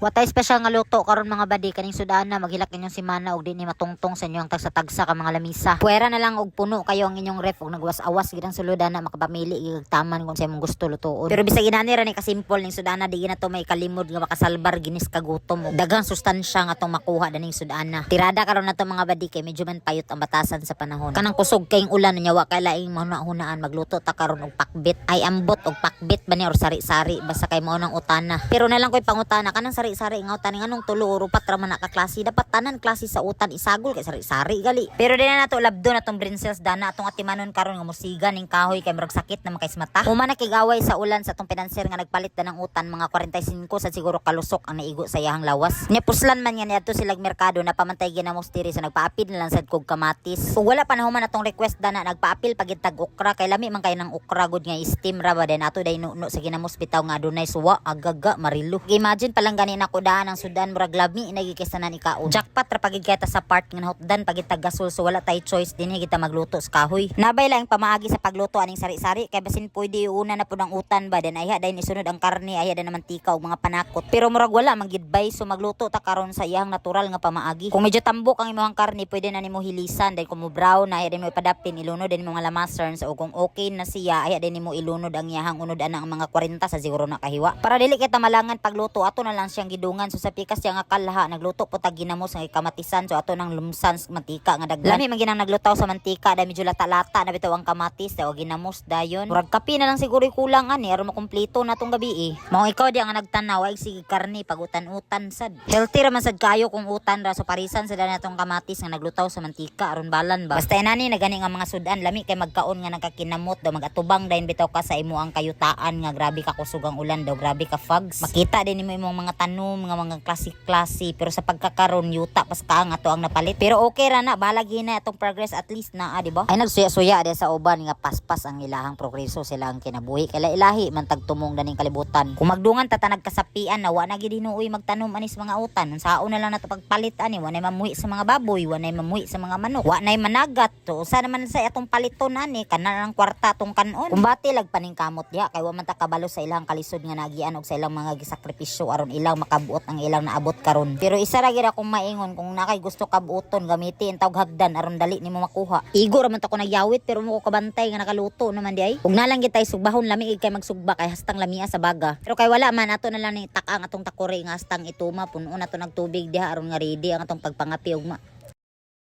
Watay special nga luto karon mga badi kaning sudana maghilak inyong simana og di ni matungtong sa inyong tagsa-tagsa ka mga lamisa. Puwera na lang og puno kayo ang inyong ref og nagwas-awas gid ang sulodana makapamili igagtaman kung sa imong gusto lutoon. Pero bisag inani ra ni ka simple ning sudana di na to may kalimod nga makasalbar ginis kagutom og daghang sustansya nga tong makuha daning sudana. Tirada karon na to mga badi kay medyo man payot ang batasan sa panahon. Kanang kusog kayong ulan nya wa kay laing mahuna-hunaan magluto ta karon og pakbit. Ay ambot og pakbit ba ni or sari-sari basta kay mao nang utana. Pero na lang koy pangutana kanang sari nga utan nganong tulo or upat ra man na ka klase dapat tanan klase sa utan isagol kay sari-sari gali. Pero di na nato labdo na tong brinsels dana atong atimanon karon nga musiga ning kahoy kay murag sakit na makais mata. Human nakigaway sa ulan sa tong pinanser nga nagpalit na ng utan mga 45 sa siguro kalusok ang naigo sa iyang lawas. Nepuslan man nga niadto silag merkado na pamantay ginamos diri sa nagpaapil na lang sad kog kamatis. Ug wala pa na human atong request dana nagpaapil pagitag okra kay lami man kay nang okra gud nga steam ra ba den ato day nuno sa ginamos bitaw nga adunay suwa agaga marilo. Imagine palang gani nako ang sudan murag lami nagikisanan ikaon. Jackpot ra pagid kita sa part nga nahutdan pagid gasol so wala tay choice dinhi kita magluto sa kahoy. Nabay lang pamaagi sa pagluto aning sari-sari kay basin pwede una na pud ang utan ba den ayha day isunod ang karne ayha day na mantika ug mga panakot. Pero murag wala magidbay so magluto ta karon sa iyang natural nga pamaagi. Kung medyo tambok ang imong karne pwede na nimo hilisan day kung mo brown ayha day mo ipadapin ilunod din mga lamasern so kung okay na siya ayha day nimo ilunod ang iyang unod ana ang mga 40 sa siguro na kahiwa. Para dili kita malangan pagluto ato na lang siyang gidungan so sa pikas yang akalaha nagluto po tag ginamos nga kamatisan so ato nang lumsan mantika nga daglan. Lami man ginang naglutaw sa mantika dahil medyo lata-lata na bitaw ang kamatis o ginamos dayon. Murag kapi na lang siguro kulang ani aron makumpleto na tong gabi Mao ikaw di ang nagtanaw ay sige karne pag utan-utan sad. Healthy ra man sad kayo kung utan ra so parisan sa natong kamatis nga naglutaw sa mantika aron balan ba. Basta inani na gani nga mga sudan lami kay magkaon nga nagkakinamot daw magatubang dayon bitaw ka sa imo ang kayutaan nga grabe ka kusog ang ulan daw grabe ka fogs. Makita din nimo imong mga tanom mga klase pero sa pagkakaron yuta pas ka nga to ang napalit pero okay ra na balagi na atong progress at least na di ba ay nagsuya-suya de sa uban nga paspas ang ilahang progreso sila ang kinabuhi kay ilahi man tagtumong daning kalibutan kung magdungan tatanag kasapian na wa na gid hinuoy magtanom anis mga utan saon na lang nato pagpalit ani wa nay mamuhi sa mga baboy wa nay mamuhi sa mga manok wa nay managat to usa naman sa atong paliton ani kana lang kwarta tong kanon kumbati lag paning kamot diha kay wa man ta kabalo sa ilang kalisod nga nagian og sa ilang mga gisakripisyo aron ilang makabuot ang ilang naabot karon. Pero isa ra gid akong maingon kung nakay gusto kabuoton gamitin tawag hagdan aron dali nimo makuha. Igo ra man ta ko nagyawit pero mo ko kabantay nga nakaluto naman di ay. Ug nalang gid tay sugbahon lami kay magsugba kay hastang lamia sa baga. Pero kay wala man ato na lang ni takang atong takore nga hastang ituma puno na to nagtubig diha aron nga ready ang atong pagpangapi ugma.